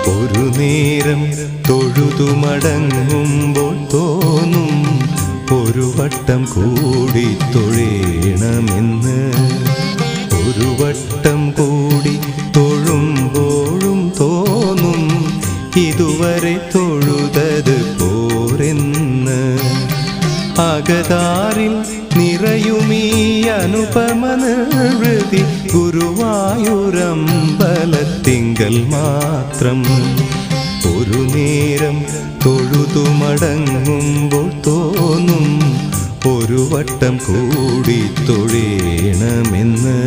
ഒരു നേരം തൊഴുതു മടങ്ങുമ്പോൾ തോന്നും ഒരു വട്ടം കൂടി തൊഴേണമെന്ന്. ഒരു വട്ടം കൂടി തൊഴുമ്പോഴും തോന്നും ഇതുവരെ തൊഴുതത് പോരെന്ന്. അകതാരിൽ നിറയുമീ അനുപമ നിർവൃതി ഗുരുവായൂരമ്പലത്തിങ്കൽ മാത്രം. ഒരു നേരം തൊഴുതു മടങ്ങുമ്പോൾ തോന്നും ഒരു വട്ടം കൂടി തൊഴേണമെന്ന്.